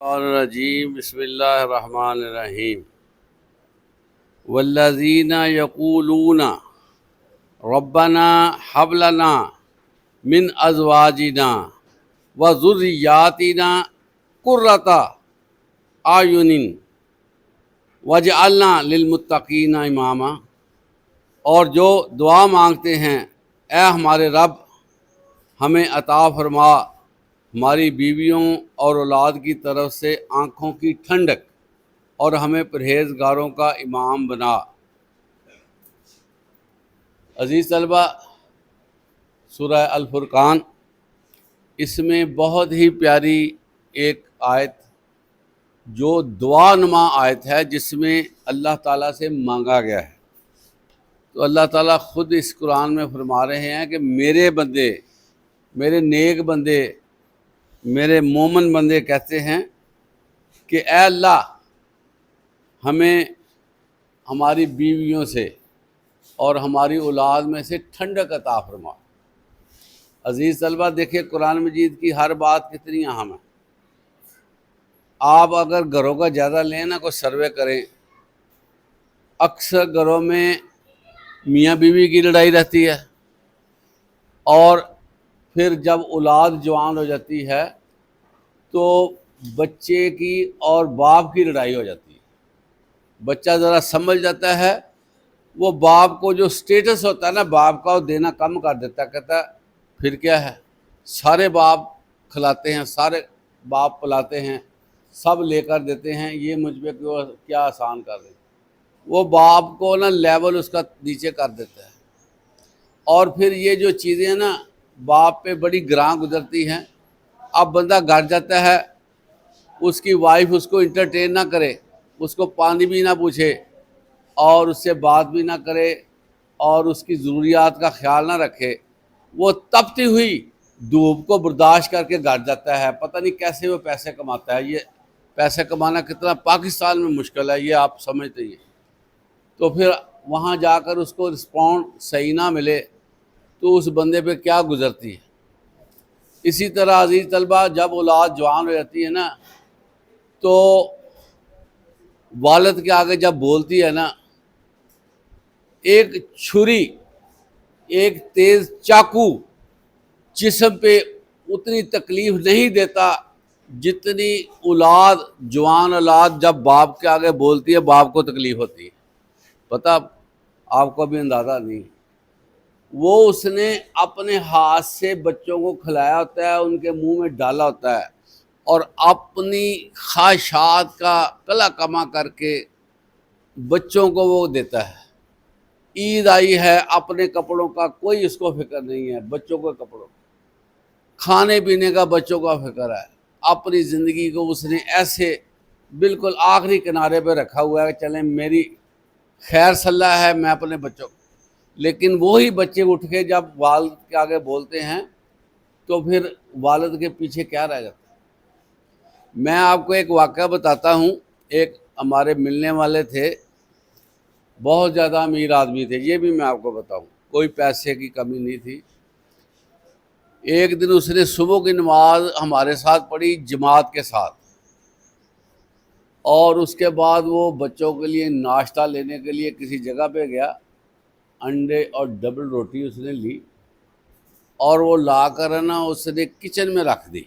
الرجیم بسم اللہ الرحمن الرحیم والذین یقولون ربنا هب لنا من ازواجنا وذریاتنا قرۃ اعین واجعلنا للمتقین اماما، اور جو دعا مانگتے ہیں اے ہمارے رب ہمیں عطا فرما ہماری بیویوں اور اولاد کی طرف سے آنکھوں کی ٹھنڈک، اور ہمیں پرہیزگاروں کا امام بنا۔ عزیز طلبہ، سورہ الفرقان، اس میں بہت ہی پیاری ایک آیت جو دعا نما آیت ہے، جس میں اللہ تعالیٰ سے مانگا گیا ہے۔ تو اللہ تعالیٰ خود اس قرآن میں فرما رہے ہیں کہ میرے بندے، میرے نیک بندے، میرے مومن بندے کہتے ہیں کہ اے اللہ ہمیں ہماری بیویوں سے اور ہماری اولاد میں سے ٹھنڈک عطا فرما۔ عزیز طلبہ، دیکھیں قرآن مجید کی ہر بات کتنی اہم ہے۔ آپ اگر گھروں کا جائزہ لیں نا، کوئی سروے کریں، اکثر گھروں میں میاں بیوی کی لڑائی رہتی ہے، اور پھر جب اولاد جوان ہو جاتی ہے تو بچے کی اور باپ کی لڑائی ہو جاتی ہے۔ بچہ ذرا سمجھ جاتا ہے، وہ باپ کو جو سٹیٹس ہوتا ہے نا باپ کا، وہ دینا کم کر دیتا ہے، کہتا ہے پھر کیا ہے، سارے باپ کھلاتے ہیں، سارے باپ پلاتے ہیں، سب لے کر دیتے ہیں، یہ مجھ پہ کیا آسان کر رہے ہیں۔ وہ باپ کو نا لیول اس کا نیچے کر دیتا ہے، اور پھر یہ جو چیزیں نا باپ پہ بڑی گراں گزرتی ہیں۔ اب بندہ گھر جاتا ہے، اس کی وائف اس کو انٹرٹین نہ کرے، اس کو پانی بھی نہ پوچھے، اور اس سے بات بھی نہ کرے، اور اس کی ضروریات کا خیال نہ رکھے، وہ تپتی ہوئی دھوپ کو برداشت کر کے گھر جاتا ہے۔ پتہ نہیں کیسے وہ پیسے کماتا ہے۔ یہ پیسے کمانا کتنا پاکستان میں مشکل ہے، یہ آپ سمجھتے ہیں۔ تو پھر وہاں جا کر اس کو رسپونڈ صحیح نہ ملے تو اس بندے پہ کیا گزرتی ہے۔ اسی طرح عزیز طلبہ، جب اولاد جوان ہو جاتی ہے نا، تو والد کے آگے جب بولتی ہے نا، ایک چھری، ایک تیز چاقو جسم پہ اتنی تکلیف نہیں دیتا جتنی اولاد، جوان اولاد جب باپ کے آگے بولتی ہے باپ کو تکلیف ہوتی ہے۔ پتہ آپ کو بھی اندازہ نہیں، وہ اس نے اپنے ہاتھ سے بچوں کو کھلایا ہوتا ہے، ان کے منہ میں ڈالا ہوتا ہے، اور اپنی خواہشات کا کلا کما کر کے بچوں کو وہ دیتا ہے۔ عید آئی ہے، اپنے کپڑوں کا کوئی اس کو فکر نہیں ہے، بچوں کے کپڑوں، کھانے پینے کا بچوں کا فکر ہے۔ اپنی زندگی کو اس نے ایسے بالکل آخری کنارے پہ رکھا ہوا ہے کہ چلیں میری خیر صلاح ہے، میں اپنے بچوں، لیکن وہی بچے اٹھ کے جب والد کے آگے بولتے ہیں تو پھر والد کے پیچھے کیا رہ جاتا ہے۔ میں آپ کو ایک واقعہ بتاتا ہوں۔ ایک ہمارے ملنے والے تھے، بہت زیادہ امیر آدمی تھے، یہ بھی میں آپ کو بتاؤں، کوئی پیسے کی کمی نہیں تھی۔ ایک دن اس نے صبح کی نماز ہمارے ساتھ پڑھی جماعت کے ساتھ، اور اس کے بعد وہ بچوں کے لیے ناشتہ لینے کے لیے کسی جگہ پہ گیا۔ انڈے اور ڈبل روٹی اس نے لی، اور وہ لا کر نا اس نے کچن میں رکھ دی۔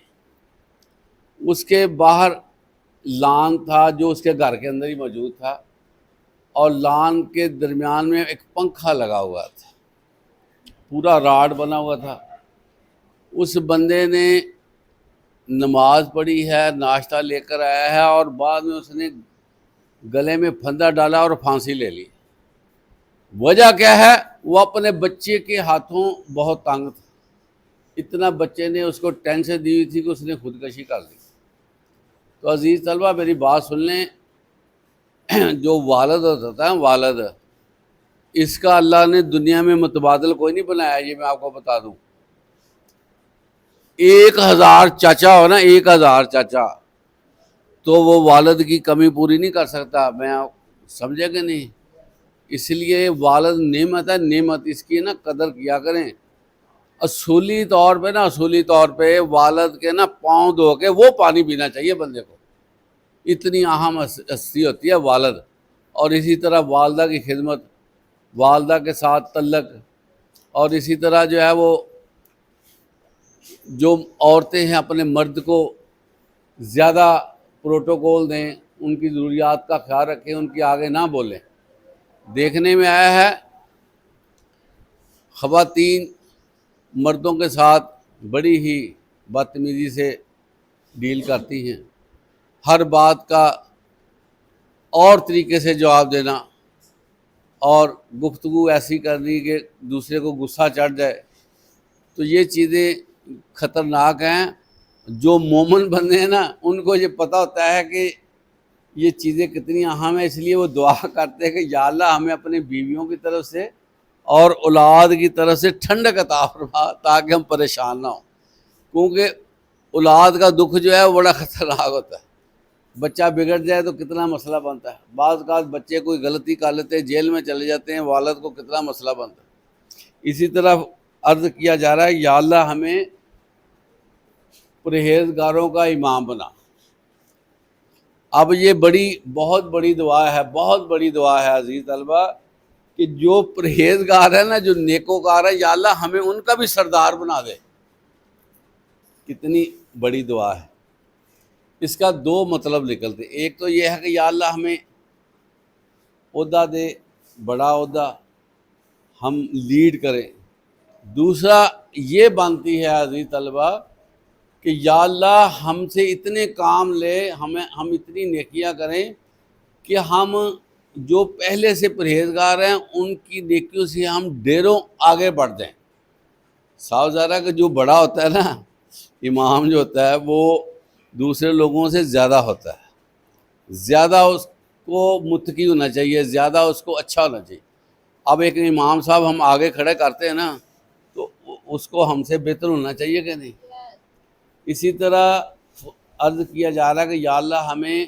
اس کے باہر لان تھا جو اس کے گھر کے اندر ہی موجود تھا، اور لان کے درمیان میں ایک پنکھا لگا ہوا تھا، پورا راڈ بنا ہوا تھا۔ اس بندے نے نماز پڑھی ہے، ناشتہ لے کر آیا ہے، اور بعد میں اس نے گلے میں پھندا ڈالا اور پھانسی لے لی۔ وجہ کیا ہے؟ وہ اپنے بچے کے ہاتھوں بہت تنگ تھا، اتنا بچے نے اس کو ٹینشن دی ہوئی تھی کہ اس نے خودکشی کر لی۔ تو عزیز طلبہ میری بات سن لیں، جو والد ہوتا ہے والد، اس کا اللہ نے دنیا میں متبادل کوئی نہیں بنایا، یہ میں آپ کو بتا دوں۔ 1000 چاچا ہو نا، 1000 چاچا، تو وہ والد کی کمی پوری نہیں کر سکتا۔ میں سمجھے کہ نہیں؟ اس لیے والد نعمت ہے، نعمت، اس کی نا قدر کیا کریں۔ اصولی طور پہ والد کے نا پاؤں دھو کے وہ پانی پینا چاہیے بندے کو۔ اتنی اہم ہستی ہوتی ہے والد. اور اسی طرح والدہ کی خدمت، والدہ کے ساتھ تعلق، اور اسی طرح جو ہے وہ جو عورتیں ہیں اپنے مرد کو زیادہ پروٹوکول دیں، ان کی ضروریات کا خیال رکھیں، ان کی آگے نہ بولیں. دیکھنے میں آیا ہے خواتین مردوں کے ساتھ بڑی ہی بدتمیزی سے ڈیل کرتی ہیں، ہر بات کا اور طریقے سے جواب دینا، اور گفتگو ایسی کرنی کہ دوسرے کو غصہ چڑھ جائے. تو یہ چیزیں خطرناک ہیں. جو مومن بندے ہیں نا، ان کو یہ پتہ ہوتا ہے کہ یہ چیزیں کتنی اہم ہیں، اس لیے وہ دعا کرتے ہیں کہ یا اللہ ہمیں اپنی بیویوں کی طرف سے اور اولاد کی طرف سے ٹھنڈک عطا فرما تاکہ ہم پریشان نہ ہوں. کیونکہ اولاد کا دکھ جو ہے وہ بڑا خطرناک ہوتا ہے. بچہ بگڑ جائے تو کتنا مسئلہ بنتا ہے. بعض اوقات بچے کوئی غلطی کر لیتے ہیں، جیل میں چلے جاتے ہیں، والد کو کتنا مسئلہ بنتا ہے. اسی طرح عرض کیا جا رہا ہے یا اللہ ہمیں پرہیزگاروں کا امام بنا. اب یہ بہت بڑی دعا ہے، بہت بڑی دعا ہے عزیز طلبہ، کہ جو پرہیزگار ہے نا، جو نیکوکار ہے، یا اللہ ہمیں ان کا بھی سردار بنا دے. کتنی بڑی دعا ہے. اس کا دو مطلب نکلتے. ایک تو یہ ہے کہ یا اللہ ہمیں عہدہ دے، بڑا عہدہ، ہم لیڈ کریں. دوسرا یہ بنتی ہے عزیز طلبہ کہ یا اللہ ہم سے اتنے کام لے، ہم اتنی نیکیاں کریں کہ ہم جو پہلے سے پرہیزگار ہیں ان کی نیکیوں سے ہم ڈھیروں آگے بڑھ جائیں. صاف ظاہر ہے کہ جو بڑا ہوتا ہے نا، امام جو ہوتا ہے، وہ دوسرے لوگوں سے زیادہ ہوتا ہے، زیادہ اس کو متقی ہونا چاہیے، زیادہ اس کو اچھا ہونا چاہیے. اب ایک امام صاحب ہم آگے کھڑے کرتے ہیں نا، تو اس کو ہم سے بہتر ہونا چاہیے کہ نہیں. اسی طرح عرض کیا جا رہا ہے کہ یا اللہ ہمیں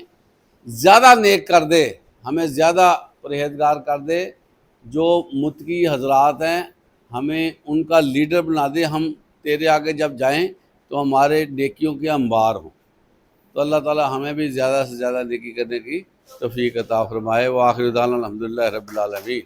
زیادہ نیک کر دے، ہمیں زیادہ پرہیزگار کر دے. جو متقی حضرات ہیں ہمیں ان کا لیڈر بنا دے. ہم تیرے آگے جب جائیں تو ہمارے نیکیوں کے انبار ہوں. تو اللہ تعالی ہمیں بھی زیادہ سے زیادہ نیکی کرنے کی توفیق عطا فرمائے. وآخر دعوانا الحمدللہ رب العالمین.